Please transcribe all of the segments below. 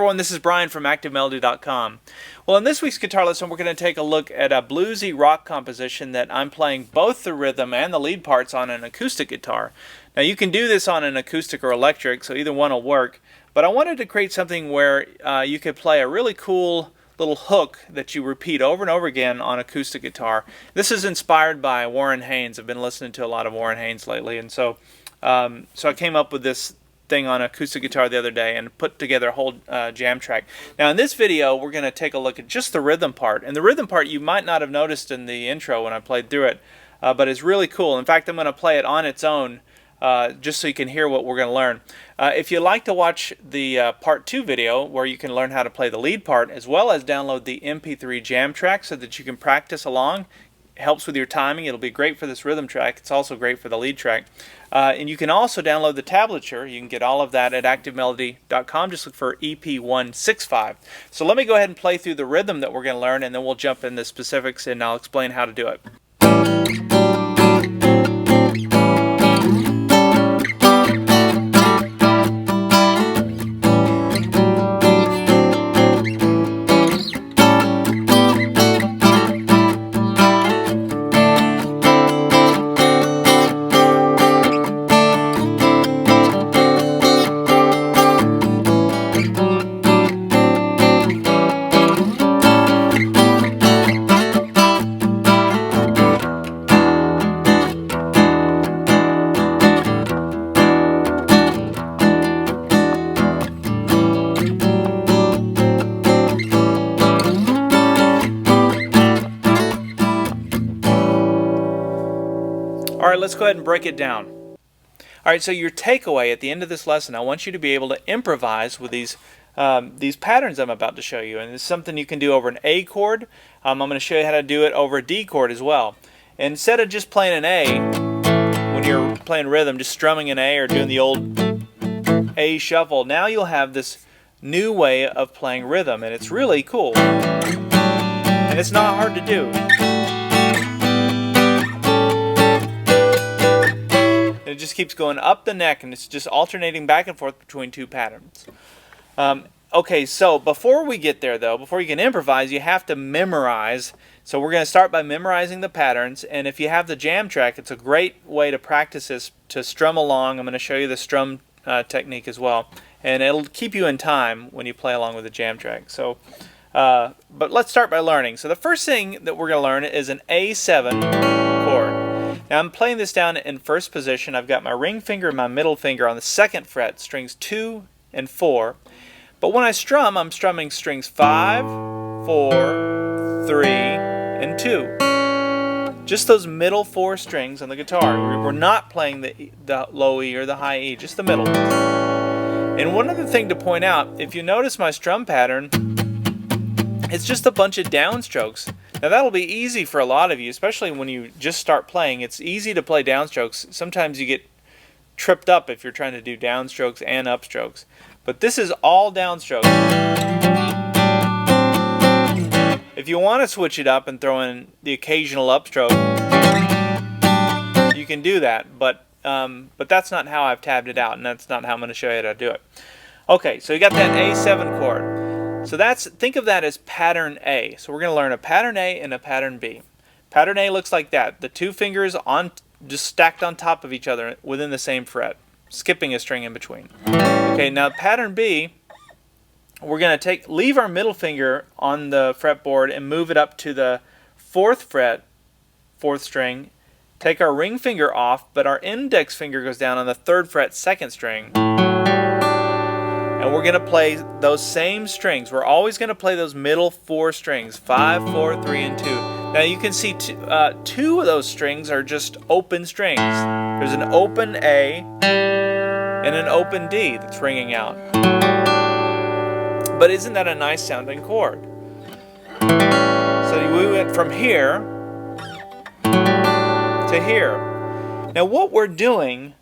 everyone, this is Brian from ActiveMelody.com. Well, in this week's guitar lesson, we're going to take a look at a bluesy rock composition that I'm playing both the rhythm and the lead parts on an acoustic guitar. Now, you can do this on an acoustic or electric, so either one will work, but I wanted to create something where you could play a really cool little hook that you repeat over and over again on acoustic guitar. This is inspired by Warren Haynes. I've been listening to a lot of Warren Haynes lately, and so I came up with this thing on acoustic guitar the other day and put together a whole jam track. Now in this video we're going to take a look at just the rhythm part, and the rhythm part you might not have noticed in the intro when I played through it, but it's really cool. In fact, I'm going to play it on its own just so you can hear what we're going to learn. If you'd like to watch the part 2 video where you can learn how to play the lead part as well as download the MP3 jam track so that you can practice along, it helps with your timing. It'll be great for this rhythm track. It's also great for the lead track. And you can also download the tablature. You can get all of that at ActiveMelody.com. Just look for EP165. So let me go ahead and play through the rhythm that we're going to learn, and then we'll jump into specifics and I'll explain how to do it. Alright, let's go ahead and break it down. Alright, so your takeaway at the end of this lesson, I want you to be able to improvise with these patterns I'm about to show you. And it's something you can do over an A chord. I'm going to show you how to do it over a D chord as well. And instead of just playing an A, when you're playing rhythm, just strumming an A or doing the old A shuffle, now you'll have this new way of playing rhythm, and it's really cool. And it's not hard to do. It just keeps going up the neck, and it's just alternating back and forth between two patterns. Okay, so before we get there though, before you can improvise, you have to memorize. So we're going to start by memorizing the patterns, and if you have the jam track, it's a great way to practice this, to strum along. I'm going to show you the strum technique as well, and it'll keep you in time when you play along with the jam track. So, but let's start by learning. So the first thing that we're going to learn is an A7 chord. Now I'm playing this down in first position. I've got my ring finger and my middle finger on the 2nd fret, strings 2 and 4. But when I strum, I'm strumming strings 5, 4, 3, and 2. Just those middle 4 strings on the guitar. We're not playing the low E or the high E, just the middle. And one other thing to point out, if you notice my strum pattern, it's just a bunch of downstrokes. Now that'll be easy for a lot of you, especially when you just start playing. It's easy to play downstrokes. Sometimes you get tripped up if you're trying to do downstrokes and upstrokes. But this is all downstrokes. If you want to switch it up and throw in the occasional upstroke, you can do that. But that's not how I've tabbed it out, and that's not how I'm going to show you how to do it. Okay, so you got that A7 chord. So think of that as pattern A. So we're going to learn a pattern A and a pattern B. Pattern A looks like that. The 2 fingers just stacked on top of each other within the same fret, skipping a string in between. Okay, now pattern B, we're going to leave our middle finger on the fretboard and move it up to the 4th fret, 4th string. Take our ring finger off, but our index finger goes down on the 3rd fret, 2nd string. And we're going to play those same strings. We're always going to play those middle 4 strings, 5, 4, 3, and 2. Now you can see 2 of those strings are just open strings. There's an open A and an open D that's ringing out. But isn't that a nice sounding chord? So we went from here to here. Now what we're doing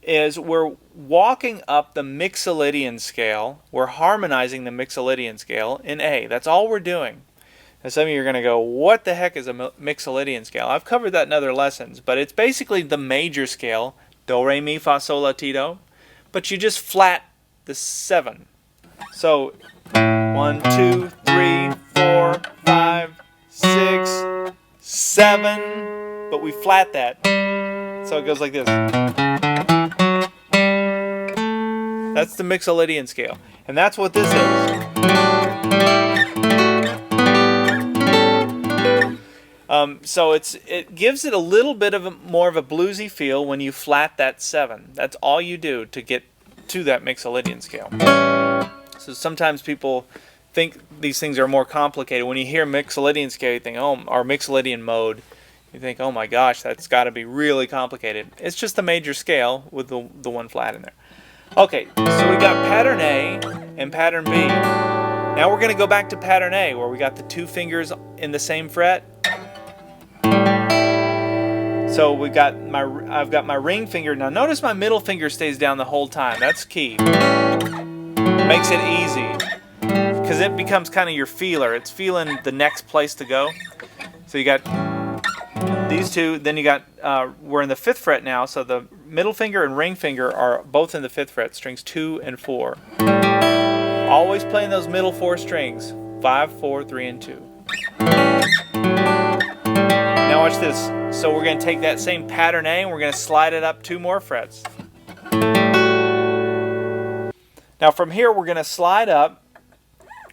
is we're walking up the mixolydian scale. We're harmonizing the mixolydian scale in A. That's all we're doing. And some of you are going to go, what the heck is a mixolydian scale? I've covered that in other lessons, but it's basically the major scale, do, re, mi, fa, sol, la, ti, do, but you just flat the 7. So 1, 2, 3, 4, 5, 6, 7, but we flat that. So it goes like this. That's the mixolydian scale. And that's what this is. So it gives it a little bit of more of a bluesy feel when you flat that 7. That's all you do to get to that mixolydian scale. So sometimes people think these things are more complicated. When you hear mixolydian scale, you think, oh, or mixolydian mode, you think, oh my gosh, that's got to be really complicated. It's just a major scale with the one flat in there. Okay, so we got pattern A and pattern B. Now we're going to go back to pattern A, where we got the 2 fingers in the same fret. So I've got my ring finger. Now notice my middle finger stays down the whole time. That's key. Makes it easy, because it becomes kind of your feeler. It's feeling the next place to go. So you got these two, then you got, we're in the 5th fret now, so the middle finger and ring finger are both in the 5th fret, strings 2 and 4. Always playing those middle 4 strings, 5, 4, 3, and 2. Now watch this. So we're going to take that same pattern A and we're going to slide it up 2 more frets. Now from here we're going to slide up.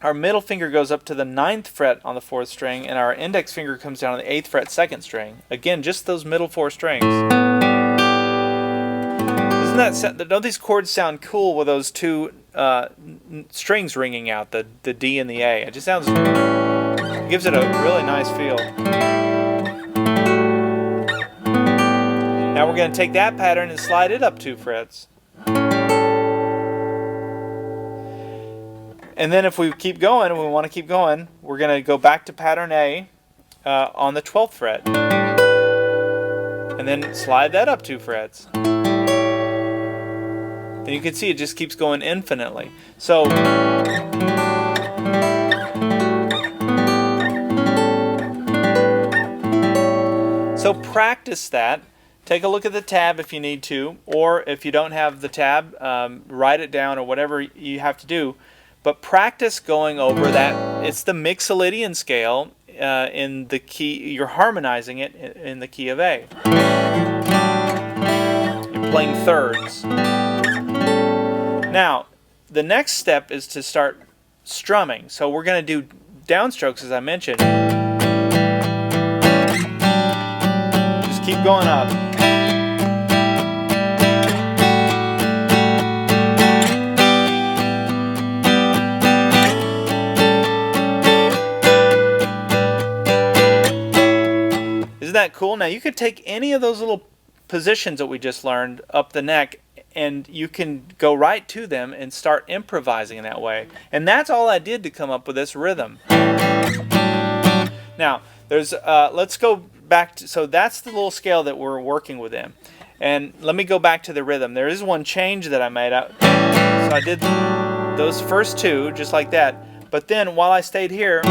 Our middle finger goes up to the 9th fret on the 4th string, and our index finger comes down on the 8th fret 2nd string. Again, just those middle 4 strings. Don't these chords sound cool with those 2 strings ringing out, the D and the A? It just sounds, gives it a really nice feel. Now we're going to take that pattern and slide it up 2 frets. And then if we keep going, and we want to keep going, we're going to go back to pattern A on the 12th fret. And then slide that up 2 frets. And you can see it just keeps going infinitely. So practice that. Take a look at the tab if you need to, or if you don't have the tab, write it down or whatever you have to do. But practice going over that. It's the mixolydian scale in the key. You're harmonizing it in the key of A. You're playing thirds. Now, the next step is to start strumming. So we're going to do downstrokes, as I mentioned. Just keep going up. Isn't that cool? Now you could take any of those little positions that we just learned up the neck, and you can go right to them and start improvising in that way. And that's all I did to come up with this rhythm. Now there's let's go back to, so that's the little scale that we're working within. And let me go back to the rhythm. There is one change that I made. So I did those first 2 just like that, but then while I stayed here,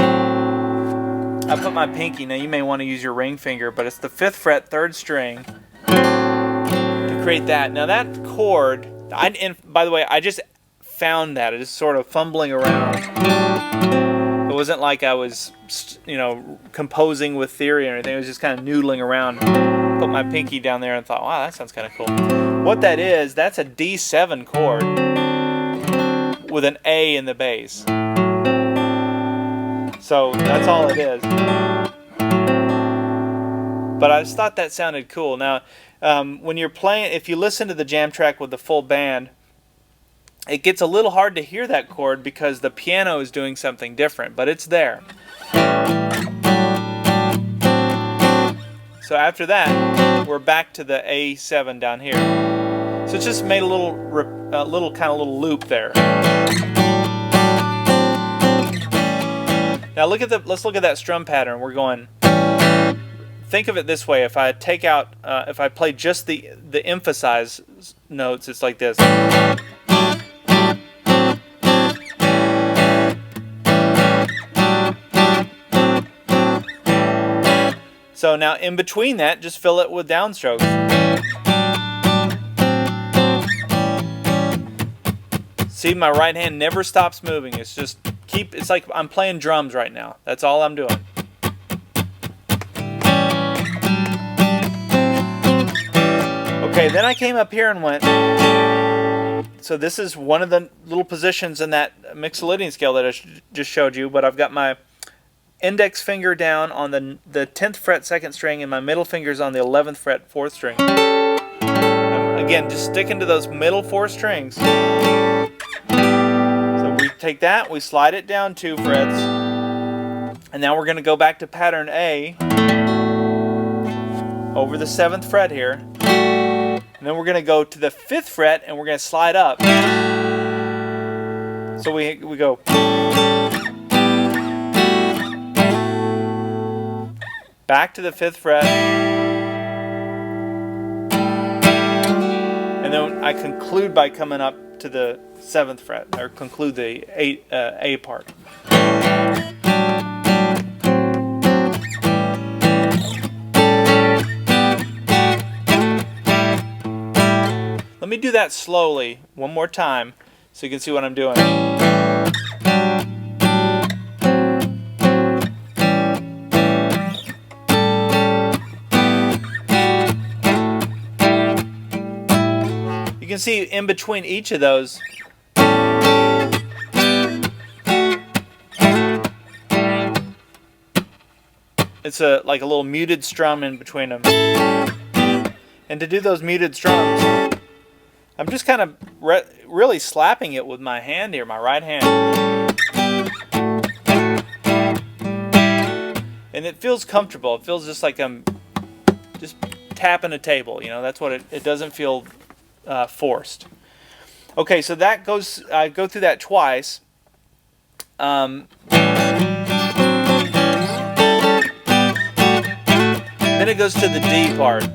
I put my pinky. Now you may want to use your ring finger, but it's the 5th fret 3rd string to create that. Now that chord, and by the way, I just found that. I just sort of fumbling around. It wasn't like I was, composing with theory or anything. It was just kind of noodling around. Put my pinky down there and thought, wow, that sounds kind of cool. What that is, that's a D7 chord with an A in the bass. So that's all it is. But I just thought that sounded cool. Now, when you're playing, if you listen to the jam track with the full band, it gets a little hard to hear that chord because the piano is doing something different, but it's there. So after that, we're back to the A7 down here. So it's just made a little loop there. Now let's look at that strum pattern. We're going, think of it this way. If I take out, if I play just the emphasized notes, it's like this. So now in between that, just fill it with downstrokes. See, my right hand never stops moving. It's just it's like I'm playing drums right now. That's all I'm doing. Okay, then I came up here and went, so this is one of the little positions in that mixolydian scale that I just showed you, but I've got my index finger down on the 10th fret 2nd string and my middle finger's on the 11th fret 4th string. Again, just sticking to those middle 4 strings. So we take that, we slide it down 2 frets, and now we're going to go back to pattern A over the 7th fret here. And then we're going to go to the 5th fret and we're going to slide up. So we go back to the 5th fret. And then I conclude by coming up to the 7th fret, or conclude the A part. Let me do that slowly one more time so you can see what I'm doing. You can see in between each of those it's like a little muted strum in between them. And to do those muted strums, I'm just kind of really slapping it with my hand here, my right hand. And it feels comfortable. It feels just like I'm just tapping a table, you know, that's what it doesn't feel forced. Okay, so that goes, I go through that twice. Then it goes to the D part.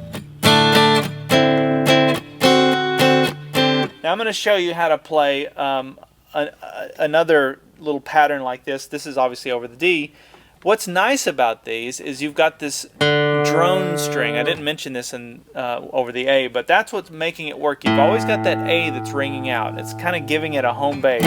Now I'm going to show you how to play another little pattern like this. This is obviously over the D. What's nice about these is you've got this drone string. I didn't mention this in over the A, but that's what's making it work. You've always got that A that's ringing out. It's kind of giving it a home base.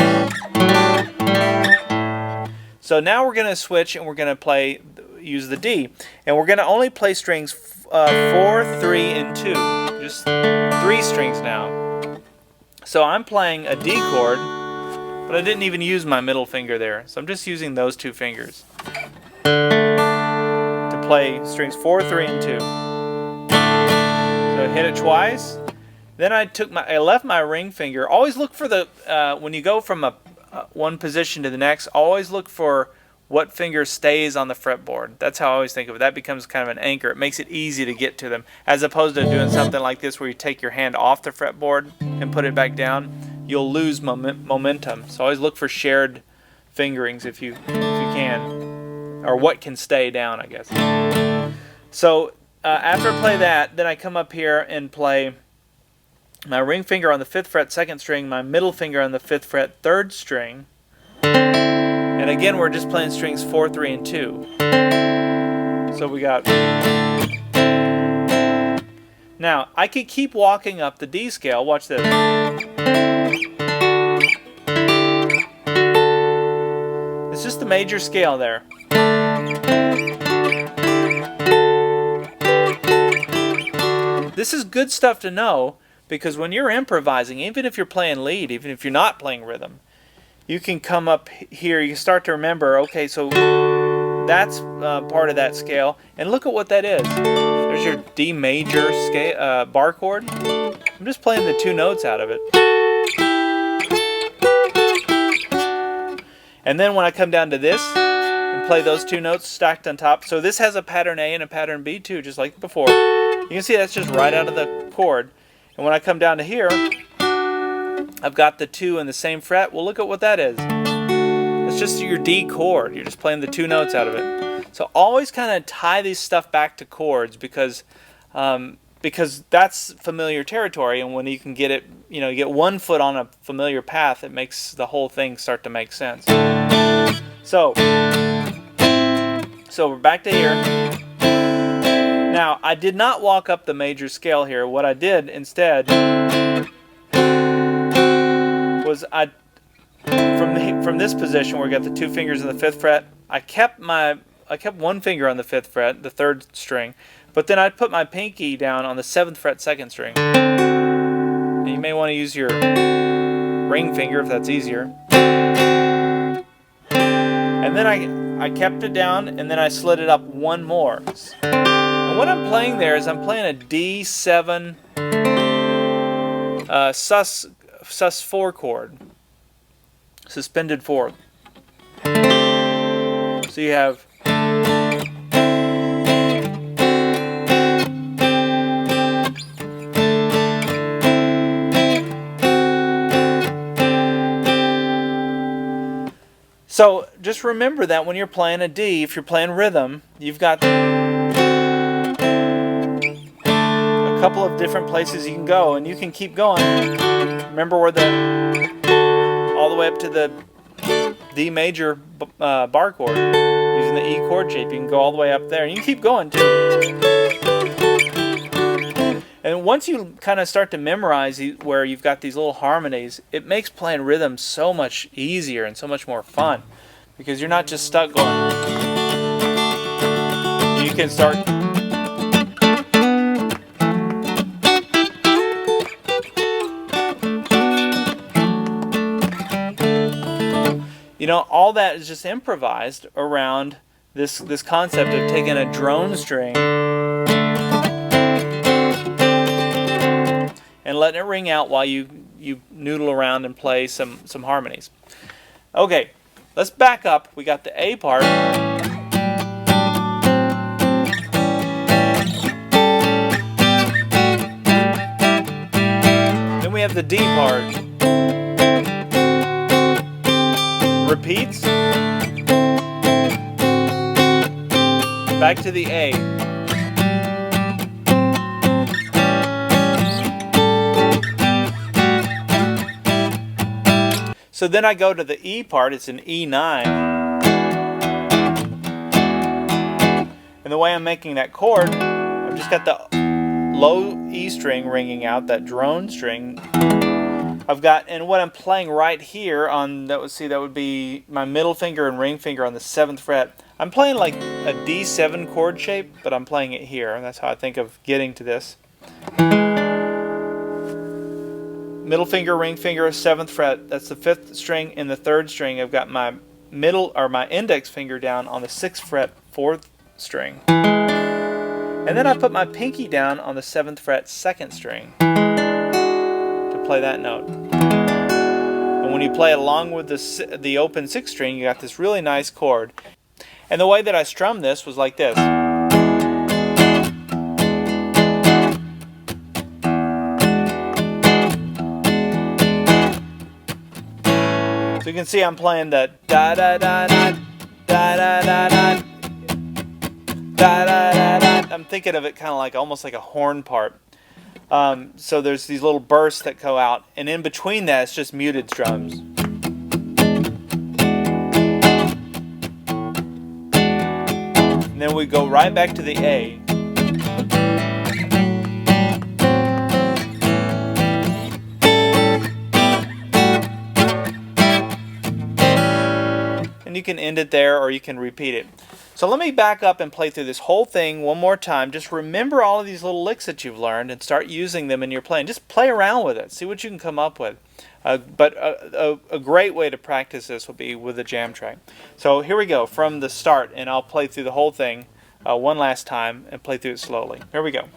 So now we're going to switch and we're going to use the D. And we're going to only play strings 4, 3, and 2. Just 3 strings now. So I'm playing a D chord, but I didn't even use my middle finger there. So I'm just using those 2 fingers to play strings 4, 3, and 2. So I hit it twice. Then I left my ring finger. Always look for the when you go from one position to the next, always look for what finger stays on the fretboard. That's how I always think of it. That becomes kind of an anchor. It makes it easy to get to them, as opposed to doing something like this where you take your hand off the fretboard and put it back down. You'll lose momentum. So always look for shared fingerings if you can, or what can stay down, I guess. So after I play that, then I come up here and play my ring finger on the 5th fret 2nd string, my middle finger on the 5th fret 3rd string. And again, we're just playing strings 4, 3, and 2. So we got... Now, I could keep walking up the D scale. Watch this. It's just the major scale there. This is good stuff to know, because when you're improvising, even if you're playing lead, even if you're not playing rhythm, you can come up here, you start to remember, okay, so that's part of that scale, and look at what that is. There's your D major scale, bar chord. I'm just playing the 2 notes out of it. And then when I come down to this and play those 2 notes stacked on top, so this has a pattern A and a pattern B too, just like before. You can see that's just right out of the chord. And when I come down to here, I've got the 2 in the same fret. Well, look at what that is. It's just your D chord. You're just playing the 2 notes out of it. So always kind of tie these stuff back to chords, because that's familiar territory, and when you can get it, you get one foot on a familiar path, it makes the whole thing start to make sense. So we're back to here. Now, I did not walk up the major scale here. What I did instead was I from this position where we got the 2 fingers on the 5th fret, I kept 1 finger on the 5th fret, the 3rd string, but then I'd put my pinky down on the 7th fret, 2nd string. And you may want to use your ring finger if that's easier. And then I kept it down, and then I slid it up 1 more. And what I'm playing there is I'm playing a D7 sus4 chord, suspended 4th. So you have so just remember that when you're playing a D, if you're playing rhythm, you've got a couple of different places you can go, and you can keep going. Remember where all the way up to the D major bar chord, using the E chord shape. You can go all the way up there, and you can keep going too. And once you kind of start to memorize where you've got these little harmonies, it makes playing rhythm so much easier and so much more fun, because you're not just stuck going. You can start. You know, all that is just improvised around this concept of taking a drone string and letting it ring out while you noodle around and play some harmonies. Okay, let's back up. We got the A part. Then we have the D part. Repeats. Back to the A. So then I go to the E part. It's an E9. And the way I'm making that chord, I've just got the low E string ringing out, that drone string. I've got, and what I'm playing right here on, that would be my middle finger and ring finger on the 7th fret. I'm playing like a D7 chord shape, but I'm playing it here, and that's how I think of getting to this. Middle finger, ring finger, 7th fret. That's the 5th string and the 3rd string. I've got my my index finger down on the 6th fret, 4th string. And then I put my pinky down on the 7th fret, 2nd string to play that note. And when you play it along with the open 6th string, you got this really nice chord. And the way that I strum this was like this. So you can see I'm playing the da da da da da da da da da da da. I'm thinking of it kind of like almost like a horn part. So there's these little bursts that go out, and in between that it's just muted strums. And then we go right back to the A. And you can end it there, or you can repeat it. So let me back up and play through this whole thing one more time. Just remember all of these little licks that you've learned and start using them in your playing. Just play around with it. See what you can come up with. But a great way to practice this will be with a jam track. So here we go from the start, and I'll play through the whole thing one last time and play through it slowly. Here we go.